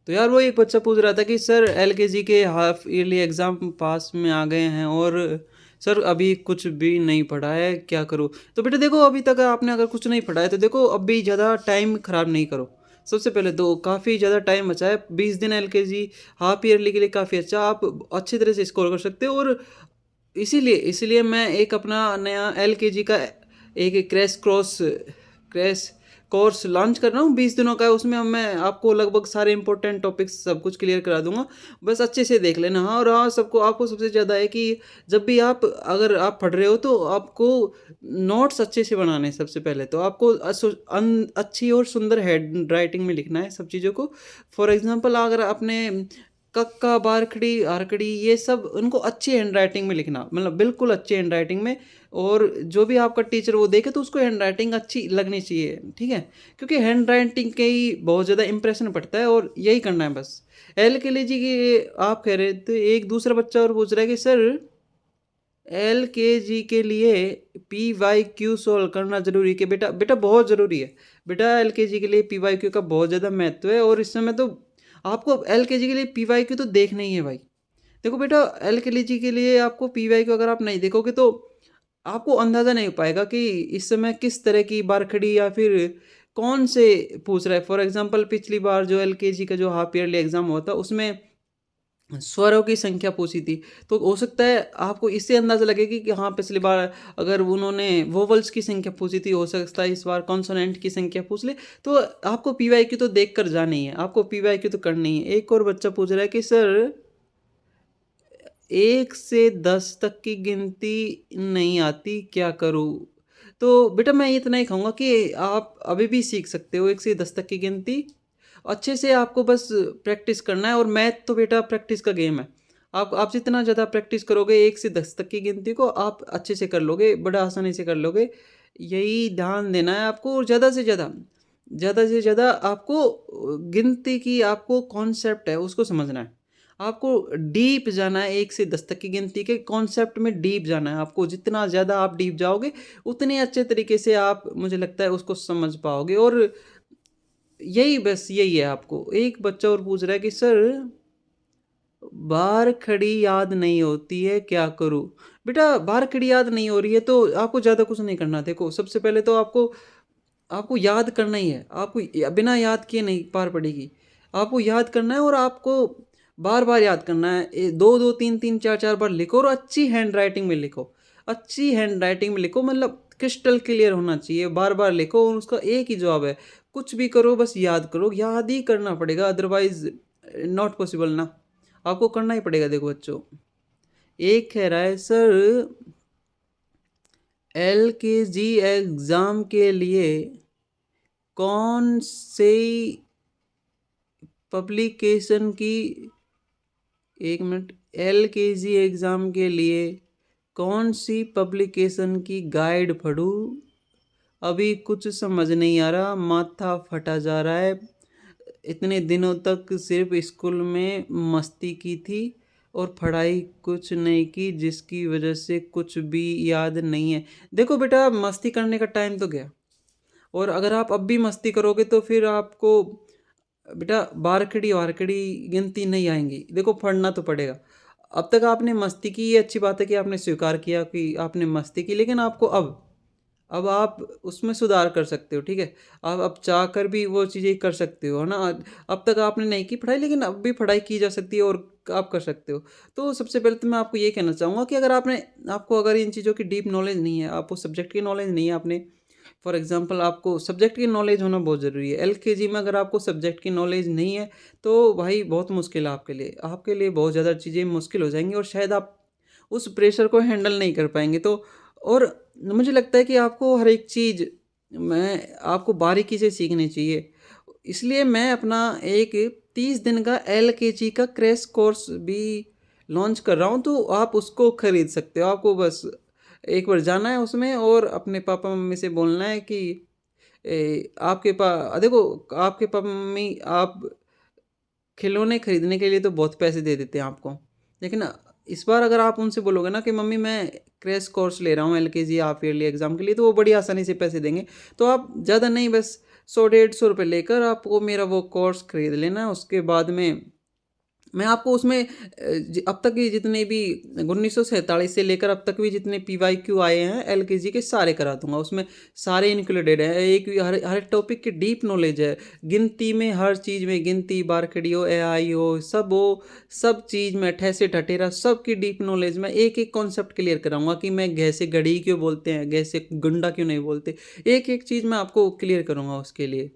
तो यार वो एक बच्चा पूछ रहा था कि सर एलकेजी के हाफ ईयरली एग्ज़ाम पास में आ गए हैं और सर अभी कुछ भी नहीं पढ़ा है, क्या करूँ? तो बेटा देखो, अभी तक आपने अगर कुछ नहीं पढ़ा है तो देखो अभी ज़्यादा टाइम ख़राब नहीं करो। सबसे पहले तो काफ़ी ज़्यादा टाइम बचा है, 20 दिन एलकेजी हाफ ईयरली के लिए काफ़ी अच्छा, आप अच्छी तरह से स्कोर कर सकते हो। और इसीलिए इसीलिए मैं एक अपना नया एलकेजी का एक क्रैश कोर्स लॉन्च कर रहा हूँ, 20 दिनों का है। उसमें अब मैं आपको लगभग सारे इंपॉर्टेंट टॉपिक्स सब कुछ क्लियर करा दूंगा। बस अच्छे से देख लेना। हाँ, और हाँ, सबको आपको सबसे ज़्यादा है कि जब भी आप अगर आप पढ़ रहे हो तो आपको नोट्स अच्छे से बनाने हैं। सबसे पहले तो आपको अच्छी और सुंदर हैंड राइटिंग में लिखना है सब चीज़ों को। फॉर एग्जाम्पल, अगर आपने कक्का बारखड़ी आरकड़ी ये सब उनको अच्छी हैंड राइटिंग में लिखना, मतलब बिल्कुल अच्छी हैंड राइटिंग में। और जो भी आपका टीचर वो देखे तो उसको हैंड राइटिंग अच्छी लगनी चाहिए, ठीक है? क्योंकि हैंड राइटिंग के ही बहुत ज़्यादा इंप्रेशन पड़ता है और यही करना है बस। एल के जी की आप कह रहे थे, एक दूसरा बच्चा और पूछ रहा है कि सर एल के जी के लिए पी वाई क्यू सॉल्व करना ज़रूरी है कि बेटा? बेटा बहुत ज़रूरी है बेटा, एल के जी के लिए पी वाई क्यू का बहुत ज़्यादा महत्व है। और इस समय तो आपको एल के जी के लिए पी वाई क्यू तो देखना ही है भाई। देखो बेटा, एल के जी के लिए आपको पी वाई क्यू अगर आप नहीं देखोगे तो आपको अंदाज़ा नहीं हो पाएगा कि इस समय किस तरह की बारखड़ी या फिर कौन से पूछ रहा है। फॉर एग्जांपल, पिछली बार जो एलकेजी का जो हाफ ईयरली एग्ज़ाम हुआ था उसमें स्वरों की संख्या पूछी थी। तो हो सकता है आपको इससे अंदाज़ा लगे कि हाँ, पिछली बार अगर उन्होंने वोवल्स की संख्या पूछी थी, हो सकता है इस बार कॉन्सोनेंट की संख्या पूछ ले। तो आपको पीवाईक्यू तो देख कर जानी है, आपको पीवाईक्यू तो करनी है। एक और बच्चा पूछ रहा है कि सर 1 से 10 तक की गिनती नहीं आती, क्या करूँ? तो बेटा मैं इतना ही कहूँगा कि आप अभी भी सीख सकते हो 1 से 10 तक की गिनती। अच्छे से आपको बस प्रैक्टिस करना है। और मैथ तो बेटा प्रैक्टिस का गेम है। आप जितना ज़्यादा प्रैक्टिस करोगे 1 से 10 तक की गिनती को, आप अच्छे से कर लोगे, बड़ा आसानी से कर लोगे। यही ध्यान देना है आपको। और ज़्यादा से ज़्यादा आपको गिनती की आपको कॉन्सेप्ट है उसको समझना है। आपको डीप जाना है, 1 से 10 तक की गिनती के कॉन्सेप्ट में डीप जाना है आपको। जितना ज़्यादा आप डीप जाओगे उतने अच्छे तरीके से आप, मुझे लगता है, उसको समझ पाओगे। और यही है आपको। एक बच्चा और पूछ रहा है कि सर बार खड़ी याद नहीं होती है, क्या करूं? बेटा बार खड़ी याद नहीं हो रही है तो आपको ज़्यादा कुछ नहीं करना। देखो सबसे पहले तो आपको आपको याद करना ही है। आपको बिना याद किए नहीं पार पड़ेगी। आपको याद करना है और आपको बार बार याद करना है। दो दो तीन तीन चार चार बार लिखो और अच्छी हैंड राइटिंग में लिखो। अच्छी हैंड राइटिंग में लिखो, मतलब क्रिस्टल क्लियर होना चाहिए। बार बार लिखो और उसका एक ही जवाब है, कुछ भी करो बस याद करो। याद ही करना पड़ेगा, अदरवाइज नॉट पॉसिबल ना। आपको करना ही पड़ेगा। देखो बच्चों, एक कह रहा है सर एल के जी एग्ज़ाम के लिए कौन से पब्लिकेशन की, एक मिनट, एल के जी एग्ज़ाम के लिए कौन सी पब्लिकेशन की गाइड पढूं? अभी कुछ समझ नहीं आ रहा, माथा फटा जा रहा है। इतने दिनों तक सिर्फ स्कूल में मस्ती की थी और पढ़ाई कुछ नहीं की, जिसकी वजह से कुछ भी याद नहीं है। देखो बेटा, मस्ती करने का टाइम तो गया। और अगर आप अब भी मस्ती करोगे तो फिर आपको बेटा बारखड़ी वारखड़ी गिनती नहीं आएंगी। देखो पढ़ना तो पड़ेगा। अब तक आपने मस्ती की, ये अच्छी बात है कि आपने स्वीकार किया कि आपने मस्ती की, लेकिन आपको अब आप उसमें सुधार कर सकते हो, ठीक है? आप अब चाह कर भी वो चीज़ें कर सकते हो, है ना? अब तक आपने नहीं की पढ़ाई, लेकिन अब भी पढ़ाई की जा सकती है और आप कर सकते हो। तो सबसे पहले तो मैं आपको ये कहना चाहूँगा कि आपको अगर इन चीज़ों की डीप नॉलेज नहीं है, आपको सब्जेक्ट की नॉलेज नहीं है, आपने फॉर एग्जांपल आपको सब्जेक्ट की नॉलेज होना बहुत ज़रूरी है। एलकेजी में अगर आपको सब्जेक्ट की नॉलेज नहीं है तो भाई बहुत मुश्किल है आपके लिए बहुत ज़्यादा चीज़ें मुश्किल हो जाएंगी और शायद आप उस प्रेशर को हैंडल नहीं कर पाएंगे। तो और मुझे लगता है कि आपको हर एक चीज़ में आपको बारीकी से सीखनी चाहिए। इसलिए मैं अपना एक 30 दिन का एलकेजी का क्रैश कोर्स भी लॉन्च कर रहा हूँ, तो आप उसको खरीद सकते हो। आपको बस एक बार जाना है उसमें और अपने पापा मम्मी से बोलना है कि आपके पास देखो, आपके पापा मम्मी आप खिलौने खरीदने के लिए तो बहुत पैसे दे देते हैं आपको, लेकिन इस बार अगर आप उनसे बोलोगे ना कि मम्मी मैं क्रैश कोर्स ले रहा हूँ एलकेजी हाफ ईयरली एग्ज़ाम के लिए, तो वो बड़ी आसानी से पैसे देंगे। तो आप ज़्यादा नहीं, बस 100 150 रुपये लेकर आपको मेरा वो कोर्स खरीद लेना है। उसके बाद में मैं आपको उसमें अब तक के जितने भी 1947 से लेकर अब तक भी जितने पीवाईक्यू आए हैं एलकेजी के सारे करा दूंगा। उसमें सारे इंक्लूडेड हैं। एक हर हर टॉपिक की डीप नॉलेज है। गिनती में हर चीज़ में गिनती बारकड़ी हो एआई हो सब चीज़ में ठैसे ठठेरा सब की डीप नॉलेज में एक एक कॉन्सेप्ट क्लियर कराऊंगा कि मैं गैसे घड़ी क्यों बोलते हैं, गैसे गुंडा क्यों नहीं बोलते। एक एक चीज़ मैं आपको क्लियर करूँगा उसके लिए।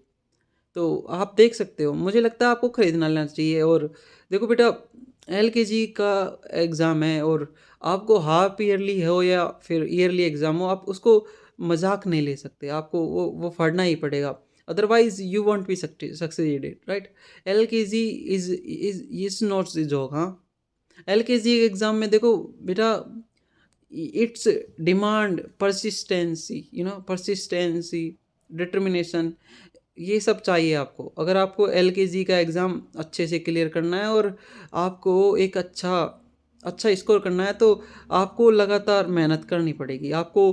तो आप देख सकते हो, मुझे लगता है आपको खरीदना लेना चाहिए। और देखो बेटा, एलकेजी का एग्ज़ाम है और आपको हाफ ईयरली हो या फिर ईयरली एग्ज़ाम हो, आप उसको मजाक नहीं ले सकते। आपको वो पढ़ना ही पड़ेगा, otherwise you won't be succeeded, right. LKG is not the joke. हाँ, एलकेजी एग्ज़ाम में देखो बेटा, it's demand persistency, persistency, determination, ये सब चाहिए आपको। अगर आपको एलकेजी का एग्ज़ाम अच्छे से क्लियर करना है और आपको एक अच्छा अच्छा स्कोर करना है, तो आपको लगातार मेहनत करनी पड़ेगी। आपको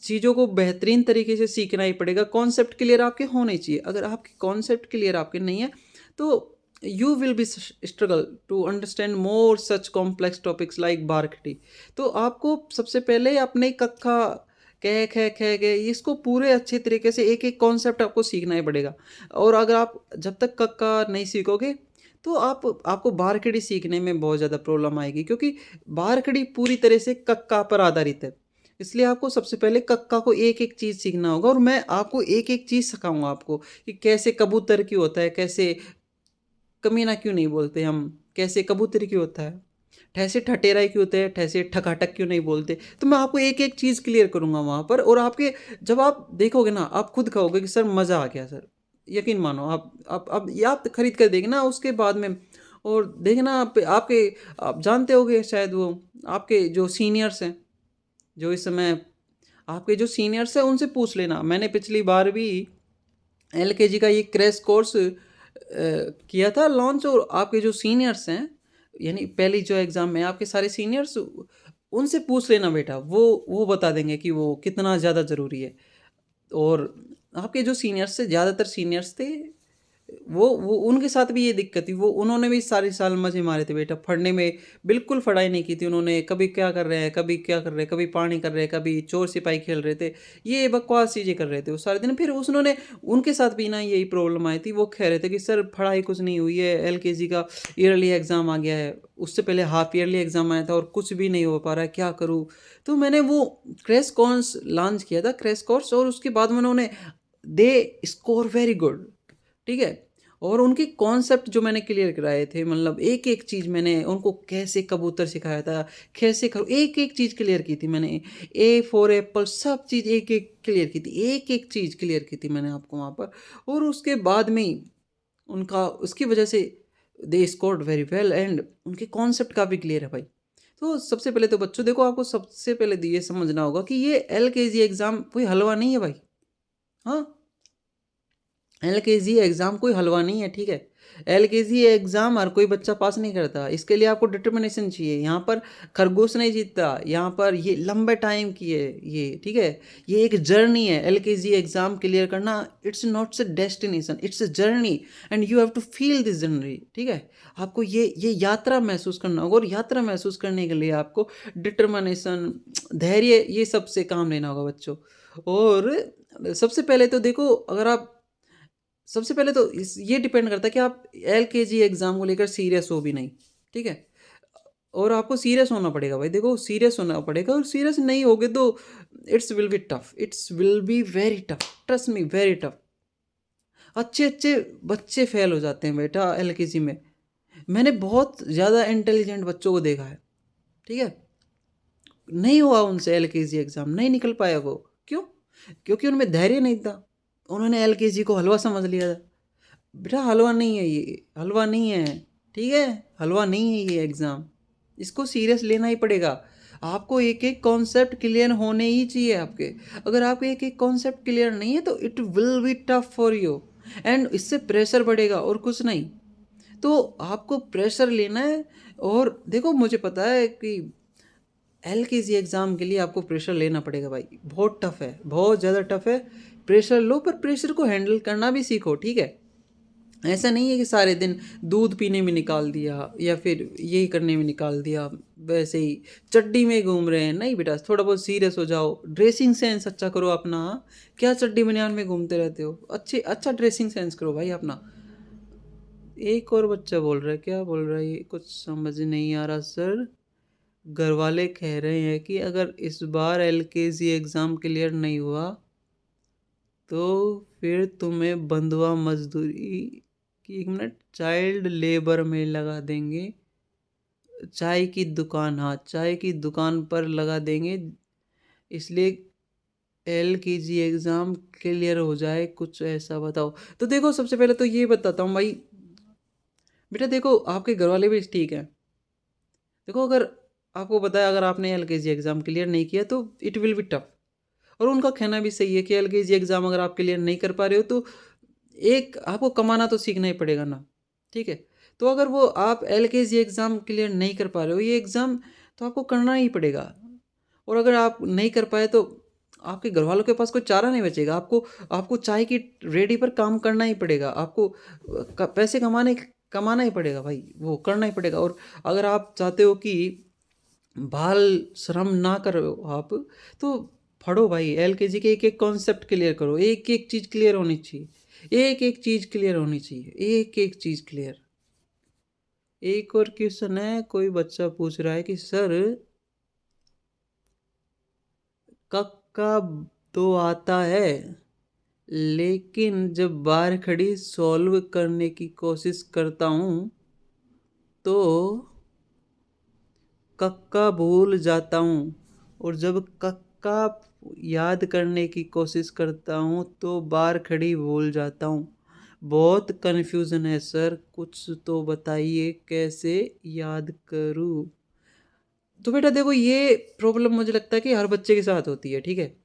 चीज़ों को बेहतरीन तरीके से सीखना ही पड़ेगा। कॉन्सेप्ट क्लियर आपके होने चाहिए। अगर आपके कॉन्सेप्ट क्लियर आपके नहीं है, तो you will be struggle to understand more such complex topics like बारकटी। तो आपको सबसे पहले अपने कक्का कह ख ख ग इसको पूरे अच्छे तरीके से एक एक कॉन्सेप्ट आपको सीखना ही पड़ेगा। और अगर आप जब तक कक्का नहीं सीखोगे, तो आपको बारकड़ी सीखने में बहुत ज़्यादा प्रॉब्लम आएगी, क्योंकि बारकड़ी पूरी तरह से कक्का पर आधारित है। इसलिए आपको सबसे पहले कक्का को एक एक चीज़ सीखना होगा, और मैं आपको एक एक चीज़ सिखाऊंगा आपको कि कैसे कबूतर क्यों होता है, कैसे कमीना क्यों नहीं बोलते हम, कैसे कबूतर क्यों होता है, ठैसे ठठेरा क्यों होते हैं, ठैसे ठकाठक क्यों नहीं बोलते। तो मैं आपको एक एक चीज़ क्लियर करूंगा वहाँ पर, और आपके जब आप देखोगे ना, आप खुद कहोगे कि सर मज़ा आ गया सर। यकीन मानो, आप ये आप खरीद कर देखना उसके बाद में। और देखना आप जानते होगे शायद, वो आपके जो सीनियर्स हैं, जो इस समय आपके जो सीनियर्स हैं उनसे पूछ लेना। मैंने पिछली बार भी एलकेजी का ये क्रैश कोर्स किया था लॉन्च, और आपके जो सीनियर्स हैं, यानी पहली जो एग्ज़ाम में आपके सारे सीनियर्स, उनसे पूछ लेना बेटा, वो बता देंगे कि वो कितना ज़्यादा ज़रूरी है। और आपके जो सीनियर्स थे, ज़्यादातर सीनियर्स थे, वो उनके साथ भी ये दिक्कत थी। वो उन्होंने भी सारे साल मज़े मारे थे बेटा, पढ़ने में बिल्कुल पढ़ाई नहीं की थी उन्होंने। कभी क्या कर रहे हैं, कभी क्या कर रहे हैं, कभी पानी कर रहे हैं, कभी चोर सिपाही खेल रहे थे, ये बकवास चीज़ें कर रहे थे वो सारे दिन। फिर उन्होंने, उनके साथ भी ना यही प्रॉब्लम आई थी। वो कह रहे थे कि सर पढ़ाई कुछ नहीं हुई है, एलकेजी का ईयरली एग्ज़ाम आ गया है, उससे पहले हाफ ईयरली एग्ज़ाम आया था और कुछ भी नहीं हो पा रहा है, क्या करूँ। तो मैंने वो क्रैश कोर्स लॉन्च किया था, क्रैश कोर्स, और उसके बाद में उन्होंने दे स्कोर वेरी गुड, ठीक है। और उनके कॉन्सेप्ट जो मैंने क्लियर कराए थे, मतलब एक एक चीज़ मैंने उनको कैसे कबूतर सिखाया था, कैसे करो, एक एक चीज़ क्लियर की थी मैंने। ए फॉर एप्पल, सब चीज़ एक एक क्लियर की थी, एक एक चीज़ क्लियर की थी मैंने आपको वहाँ पर। और उसके बाद में ही उनका, उसकी वजह से they scored very well, and उनके कॉन्सेप्ट काफ़ी क्लियर है भाई। तो सबसे पहले तो बच्चों देखो, आपको सबसे पहले तो ये समझना होगा कि ये एलकेजी एग्ज़ाम कोई हलवा नहीं है भाई। हाँ, एलकेजी एग्ज़ाम कोई हलवा नहीं है, ठीक है। एलकेजी एग्ज़ाम हर कोई बच्चा पास नहीं करता। इसके लिए आपको डिटर्मिनेशन चाहिए। यहाँ पर खरगोश नहीं जीतता, यहाँ पर ये लंबे टाइम की है ये, ठीक है। ये एक जर्नी है। एलकेजी एग्ज़ाम क्लियर करना, it's not a destination, it's a journey, and you have to feel this journey, ठीक है। आपको ये यात्रा महसूस करना होगा, और यात्रा महसूस करने के लिए आपको डिटर्मिनेशन, धैर्य, ये सब से काम लेना होगा बच्चों। और सबसे पहले तो देखो, अगर आप, सबसे पहले तो इस ये डिपेंड करता है कि आप एलकेजी एग्ज़ाम को लेकर सीरियस हो भी नहीं, ठीक है? और आपको सीरियस होना पड़ेगा भाई, देखो सीरियस होना पड़ेगा, और सीरियस नहीं होगे तो it's will be tough, it's will be very tough, trust me, very tough. अच्छे-अच्छे बच्चे फेल हो जाते हैं बेटा एलकेजी में। मैंने बहुत ज़्यादा इंटेलिजेंट बच्चों को देखा है, ठीक है? नहीं हुआ उनसे एलकेजी एग्ज़ाम, नहीं निकल पाया वो। क्यों? क्योंकि उनमें धैर्य नहीं था। उन्होंने एलकेजी को हलवा समझ लिया था। बेटा हलवा नहीं है ये, हलवा नहीं है, ठीक है? हलवा नहीं है ये एग्ज़ाम। इसको सीरियस लेना ही पड़ेगा। आपको एक-एक कॉन्सेप्ट क्लियर होने ही चाहिए आपके। अगर आपके एक-एक कॉन्सेप्ट क्लियर नहीं है, तो it will be tough for you, and इससे प्रेशर बढ़ेगा और कुछ नहीं। तो आपको प्रेशर लेना है। और देखो, मुझे पता है कि एलकेजी एग्ज़ाम के लिए आपको प्रेशर लेना पड़ेगा भाई। बहुत टफ़ है, बहुत ज़्यादा टफ़ है। प्रेशर लो, पर प्रेशर को हैंडल करना भी सीखो, ठीक है। ऐसा नहीं है कि सारे दिन दूध पीने में निकाल दिया या फिर यही करने में निकाल दिया, वैसे ही चड्डी में घूम रहे हैं। नहीं बेटा, थोड़ा बहुत सीरियस हो जाओ, ड्रेसिंग सेंस अच्छा करो अपना। क्या चड्डी बनियान में घूमते रहते हो? अच्छा ड्रेसिंग सेंस करो भाई अपना। एक और बच्चा बोल रहा है, क्या बोल रहा है ये कुछ समझ नहीं आ रहा सर। घर वाले कह रहे हैं कि अगर इस बार एलकेजी एग्ज़ाम क्लियर नहीं हुआ तो फिर तुम्हें बंधुआ मजदूरी की, 1 मिनट, चाइल्ड लेबर में लगा देंगे। चाय की दुकान, हाँ, चाय की दुकान पर लगा देंगे, इसलिए एलकेजी एग्ज़ाम क्लियर हो जाए, कुछ ऐसा बताओ। तो देखो, सबसे पहले तो ये बताता हूँ भाई, बेटा देखो आपके घर वाले भी ठीक हैं। देखो, अगर आपको पता है अगर आपने एलकेजी एग्ज़ाम क्लियर नहीं किया तो इट विल बी टफ, और उनका कहना भी सही है कि एलकेजी एग्ज़ाम अगर आप क्लियर नहीं कर पा रहे हो तो एक आपको कमाना तो सीखना ही पड़ेगा ना, ठीक है। तो अगर वो आप एलकेजी एग्ज़ाम क्लियर नहीं कर पा रहे हो, ये एग्ज़ाम तो आपको करना ही पड़ेगा। और अगर आप नहीं कर पाए तो आपके घर वालों के पास कोई चारा नहीं बचेगा। आपको आपको चाय की रेडी पर काम करना ही पड़ेगा। आपको पैसे कमाना ही पड़ेगा भाई, वो करना ही पड़ेगा। और अगर आप चाहते हो कि बाल श्रम ना करो आप, तो पढ़ो भाई, एलकेजी के एक एक कॉन्सेप्ट क्लियर करो, एक एक चीज़ क्लियर होनी चाहिए, एक एक चीज़ क्लियर होनी चाहिए, एक एक चीज़ क्लियर। एक और क्वेश्चन है, कोई बच्चा पूछ रहा है कि सर कक्का तो आता है, लेकिन जब बार खड़ी सॉल्व करने की कोशिश करता हूँ तो कक्का भूल जाता हूँ, और जब कक्का याद करने की कोशिश करता हूँ तो बार खड़ी भूल जाता हूँ। बहुत कन्फ्यूज़न है सर, कुछ तो बताइए कैसे याद करूँ। तो बेटा देखो, ये प्रॉब्लम मुझे लगता है कि हर बच्चे के साथ होती है, ठीक है।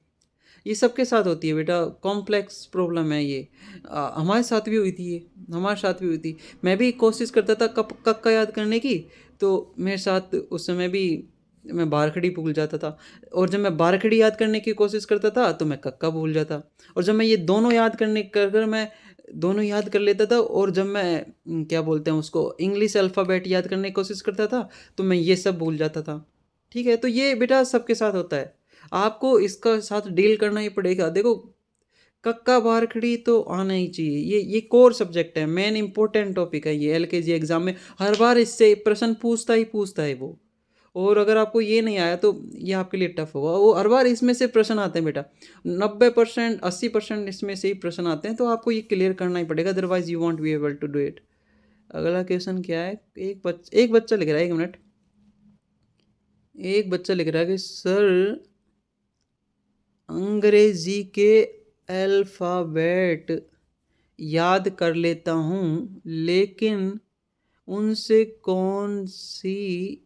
ये सबके साथ होती है बेटा, कॉम्प्लेक्स प्रॉब्लम है ये। हमारे साथ भी हुई थी ये, हमारे साथ भी हुई थी। मैं भी कोशिश करता था कब कक्का याद करने की, तो मेरे साथ उस समय भी मैं बारखड़ी भूल जाता था। और जब मैं बारखड़ी याद करने की कोशिश करता था तो मैं कक्का भूल जाता। और जब मैं ये दोनों याद करने कर कर मैं दोनों याद कर लेता था, और जब मैं क्या बोलते हैं उसको, इंग्लिश अल्फ़ाबेट याद करने की कोशिश करता था तो मैं ये सब भूल जाता था, ठीक है। तो ये बेटा सबके साथ होता है, आपको इसका साथ डील करना ही पड़ेगा। देखो, कक्का बारखड़ी तो आना ही चाहिए, ये कोर सब्जेक्ट है, मेन इंपॉर्टेंट टॉपिक है ये एलकेजी एग्जाम में। हर बार इससे प्रश्न पूछता है वो। और अगर आपको ये नहीं आया तो ये आपके लिए टफ होगा। वो हर बार इसमें से प्रश्न आते हैं बेटा, 90% 80% इसमें से ही प्रश्न आते हैं, तो आपको ये क्लियर करना ही पड़ेगा, otherwise you won't be able to do it. अगला क्वेश्चन क्या है, एक बच्चा लिख रहा है, 1 मिनट, एक बच्चा लिख रहा है कि सर अंग्रेजी के अल्फ़ाबेट याद कर लेता हूँ, लेकिन उनसे कौन सी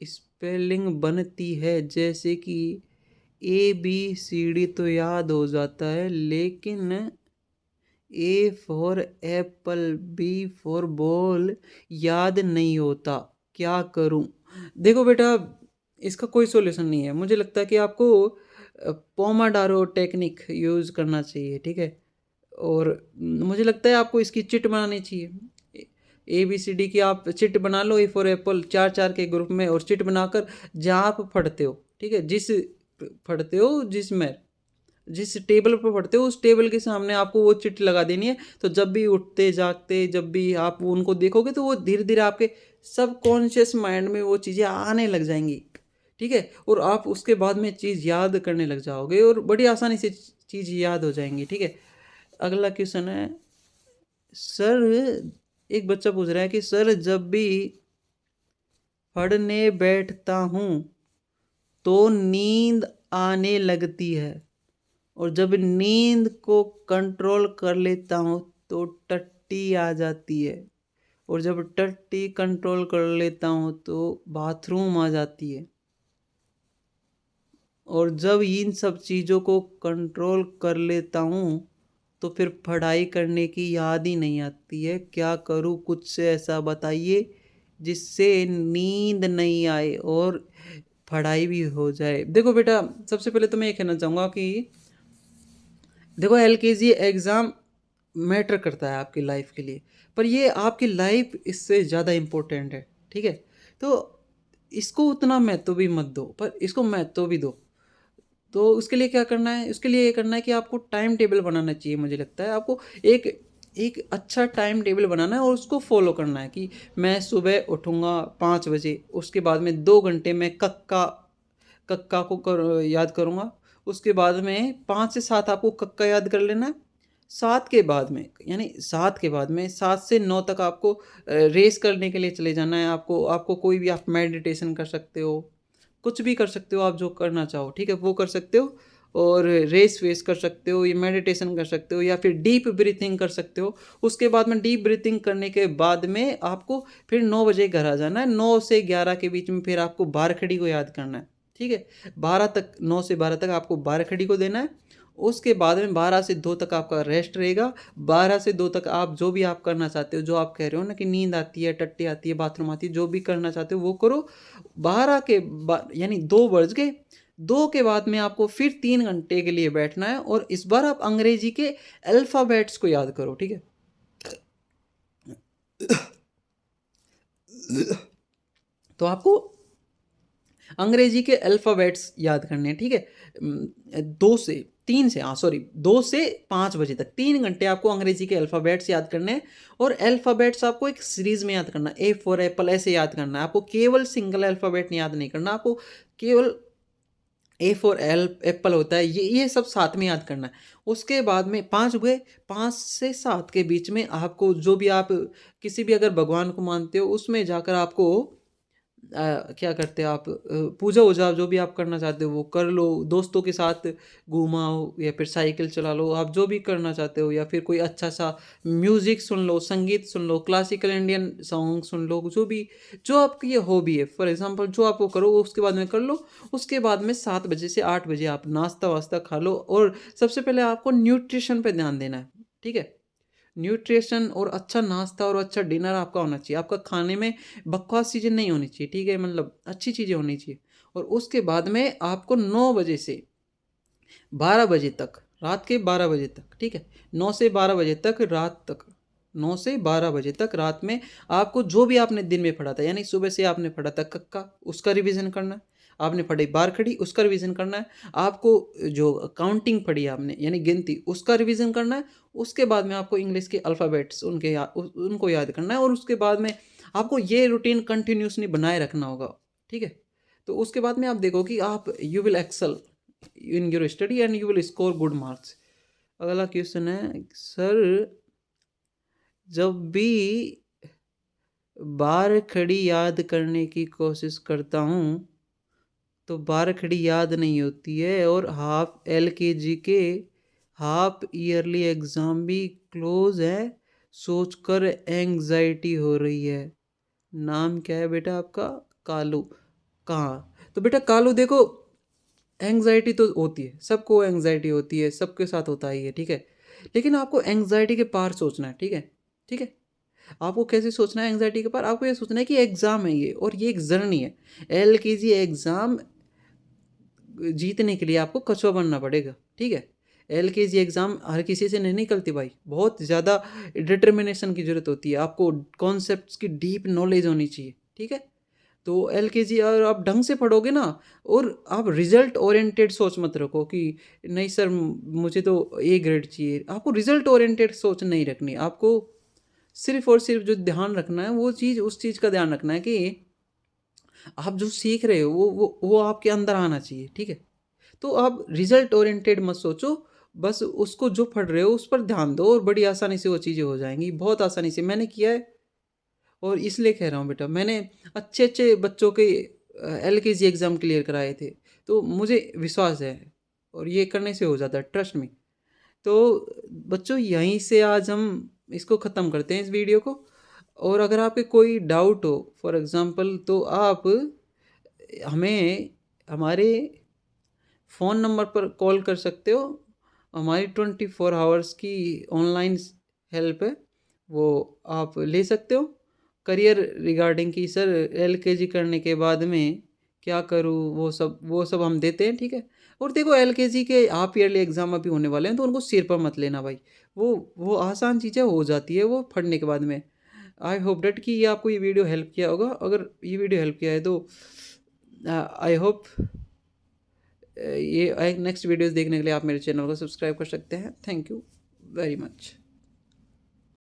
स्पेलिंग बनती है, जैसे कि ABCD तो याद हो जाता है, लेकिन A for Apple, B for ball याद नहीं होता, क्या करूं? देखो बेटा, इसका कोई सॉल्यूशन नहीं है। मुझे लगता है कि आपको पोमाडारो टेक्निक यूज़ करना चाहिए, ठीक है। और मुझे लगता है आपको इसकी चिट बनानी चाहिए। ABCD की आप चिट बना लो, A फॉर एप्पल, 4-4 के ग्रुप में, और चिट बनाकर जहाँ आप पढ़ते हो, ठीक है, पढ़ते हो जिस टेबल पर पढ़ते हो उस टेबल के सामने आपको वो चिट लगा देनी है। तो जब भी उठते जागते जब भी आप उनको देखोगे तो वो धीरे धीरे आपके सबकॉन्शियस माइंड में वो चीज़ें आने लग जाएंगी, ठीक है। और आप उसके बाद में चीज़ याद करने लग जाओगे और बड़ी आसानी से चीज़ याद हो जाएंगी, ठीक है। अगला क्वेश्चन है, सर एक बच्चा पूछ रहा है कि सर जब भी पढ़ने बैठता हूँ तो नींद आने लगती है, और जब नींद को कंट्रोल कर लेता हूँ तो टट्टी आ जाती है, और जब टट्टी कंट्रोल कर लेता हूँ तो बाथरूम आ जाती है, और जब इन सब चीज़ों को कंट्रोल कर लेता हूँ तो फिर पढ़ाई करने की याद ही नहीं आती है, क्या करूँ? कुछ से ऐसा बताइए जिससे नींद नहीं आए और पढ़ाई भी हो जाए। देखो बेटा, सबसे पहले तो मैं ये कहना चाहूँगा कि देखो एलकेजी एग्ज़ाम मैटर करता है आपकी लाइफ के लिए, पर ये आपकी लाइफ इससे ज़्यादा इम्पोर्टेंट है, ठीक है? तो इसको उतना महत्व भी मत दो, पर इसको महत्व भी दो। तो उसके लिए क्या करना है? उसके लिए ये करना है कि आपको टाइम टेबल बनाना चाहिए, मुझे लगता है। आपको एक एक अच्छा टाइम टेबल बनाना है और उसको फ़ॉलो करना है कि मैं सुबह उठूँगा 5 बजे, उसके बाद में 2 घंटे मैं कक्का कक्का को याद करूँगा। उसके बाद में 5 से 7 आपको कक्का याद कर लेना है। 7 के बाद में यानी 7 के बाद में 7 से 9 तक आपको रेस करने के लिए चले जाना है। आपको आपको कोई भी आप मेडिटेशन कर सकते हो, कुछ भी कर सकते हो आप जो करना चाहो, ठीक है? वो कर सकते हो और रेस-वेस कर सकते हो, ये मेडिटेशन कर सकते हो या फिर डीप ब्रीथिंग कर सकते हो। उसके बाद में डीप ब्रीथिंग करने के बाद में आपको फिर 9 बजे घर आ जाना है। 9 से 11 के बीच में फिर आपको बारखड़ी को याद करना है, ठीक है? 12 तक 9 से 12 तक आपको बारखड़ी को देना है। उसके बाद में 12 से 2 तक आपका रेस्ट रहेगा। 12 से 2 तक आप जो भी आप करना चाहते हो, जो आप कह रहे हो ना कि नींद आती है, टट्टी आती है, बाथरूम आती है, जो भी करना चाहते हो वो करो। 12 के बा यानी 2 बज गए, 2 के बाद में आपको फिर 3 घंटे के लिए बैठना है और इस बार आप अंग्रेजी के अल्फ़ाबेट्स को याद करो, ठीक है? तो आपको अंग्रेजी के अल्फ़ाबेट्स याद करने हैं, ठीक है? 2 से 3 से हाँ सॉरी 2 से 5 बजे तक 3 घंटे आपको अंग्रेजी के अल्फ़ाबेट्स याद करने हैं और अल्फ़ाबेट्स आपको एक सीरीज़ में याद करना है। ए फॉर एप्पल ऐसे याद करना है। आपको केवल सिंगल अल्फ़ाबेट याद नहीं करना, आपको केवल ए फॉर एप्पल होता है, ये सब साथ में याद करना है। उसके बाद में 5 हुए, 5 से 7 के बीच में आपको जो भी आप किसी भी अगर भगवान को मानते हो, उसमें जाकर आपको क्या करते हैं आप पूजा-वूजा जो भी आप करना चाहते हो वो कर लो, दोस्तों के साथ घूम आओ या फिर साइकिल चला लो, आप जो भी करना चाहते हो या फिर कोई अच्छा-सा म्यूज़िक सुन लो, संगीत सुन लो, क्लासिकल इंडियन सॉन्ग सुन लो, जो आपकी ये हॉबी है, फॉर एग्ज़ाम्पल जो आप वो करो उसके बाद में कर लो। उसके बाद में 7 बजे से 8 बजे आप नाश्ता-वाश्ता खा लो और सबसे पहले आपको न्यूट्रिशन पे ध्यान देना है, ठीक है? न्यूट्रिशन और अच्छा नाश्ता और अच्छा डिनर आपका होना चाहिए। आपका खाने में बकवास चीज़ें नहीं होनी चाहिए, ठीक है? मतलब अच्छी चीज़ें होनी चाहिए और उसके बाद में आपको 9 बजे से 12 बजे तक, रात के 12 बजे तक, ठीक है? 9 से 12 बजे तक रात तक 9 से 12 बजे तक रात में आपको जो भी आपने दिन में पढ़ा था, यानी सुबह से आपने पढ़ा था कक्का, उसका रिवीज़न करना है। आपने पढ़ी बारखड़ी, उसका रिवीज़न करना है। आपको जो काउंटिंग पढ़ी आपने, यानी गिनती, उसका रिवीज़न करना है। उसके बाद में आपको इंग्लिश के अल्फ़ाबेट्स उनको याद करना है और उसके बाद में आपको ये रूटीन कंटिन्यूअसली बनाए रखना होगा, ठीक है? तो उसके बाद में आप देखो कि आप you will excel in your study and you will score good marks. अगला क्वेश्चन है सर, जब भी बारखड़ी याद करने की कोशिश करता हूँ तो बारखड़ी याद नहीं होती है और हाफ एलकेजी के हाफ ईयरली एग्ज़ाम भी क्लोज है, सोचकर एंग्जाइटी हो रही है। नाम क्या है बेटा आपका? कालू। कहाँ? तो बेटा कालू देखो, एंग्जाइटी तो होती है, सबको एंग्जाइटी होती है, सबके साथ होता ही है, ठीक है? लेकिन आपको एंग्जाइटी के पार सोचना है, ठीक है? ठीक है? आपको कैसे सोचना है एंग्जाइटी के पार? आपको ये सोचना है कि एग्ज़ाम है ये और ये एक जर्नी है। एलकेजी एग्ज़ाम जीतने के लिए आपको कछुआ बनना पड़ेगा, ठीक है? एलकेजी एग्ज़ाम हर किसी से नहीं निकलती भाई, बहुत ज़्यादा डिटर्मिनेशन की ज़रूरत होती है, आपको कॉन्सेप्ट्स की डीप नॉलेज होनी चाहिए, ठीक है? तो एलकेजी अगर आप ढंग से पढ़ोगे ना और आप रिज़ल्ट ओरिएंटेड सोच मत रखो कि नहीं सर मुझे तो ए ग्रेड चाहिए, आपको रिज़ल्ट ओरिएंटेड सोच नहीं रखनी, आपको सिर्फ़ और सिर्फ़ जो ध्यान रखना है वो चीज़ उस चीज़ का ध्यान रखना है कि आप जो सीख रहे हो वो आपके अंदर आना चाहिए, ठीक है? तो आप रिज़ल्ट ओरिएंटेड मत सोचो, बस उसको जो पढ़ रहे हो उस पर ध्यान दो और बड़ी आसानी से वो चीज़ें हो जाएँगी, बहुत आसानी से। मैंने किया है और इसलिए कह रहा हूँ बेटा, मैंने अच्छे-अच्छे बच्चों के एलकेजी एग्ज़ाम क्लियर कराए थे, तो मुझे विश्वास है और ये करने से हो जाता है, ट्रस्ट मी। तो बच्चों यहीं से आज हम इसको ख़त्म करते हैं इस वीडियो को और अगर आपके कोई डाउट हो फॉर एग्ज़ाम्पल तो आप हमें हमारे फ़ोन नंबर पर कॉल कर सकते हो। हमारी 24 आवर्स की ऑनलाइन हेल्प है, वो आप ले सकते हो। करियर रिगार्डिंग कि सर एलकेजी करने के बाद में क्या करूँ, वो सब हम देते हैं, ठीक है। और देखो एलकेजी के हाफ ईयरली एग्ज़ाम अभी होने वाले हैं, तो उनको सिर पर मत लेना भाई। वो आसान चीज़ें हो जाती है वो पढ़ने के बाद में। आई होप डैट कि ये आपको ये वीडियो हेल्प किया होगा। अगर ये वीडियो हेल्प किया है तो आई होप ये नेक्स्ट वीडियोज़ देखने के लिए आप मेरे चैनल को सब्सक्राइब कर सकते हैं। Thank you very much.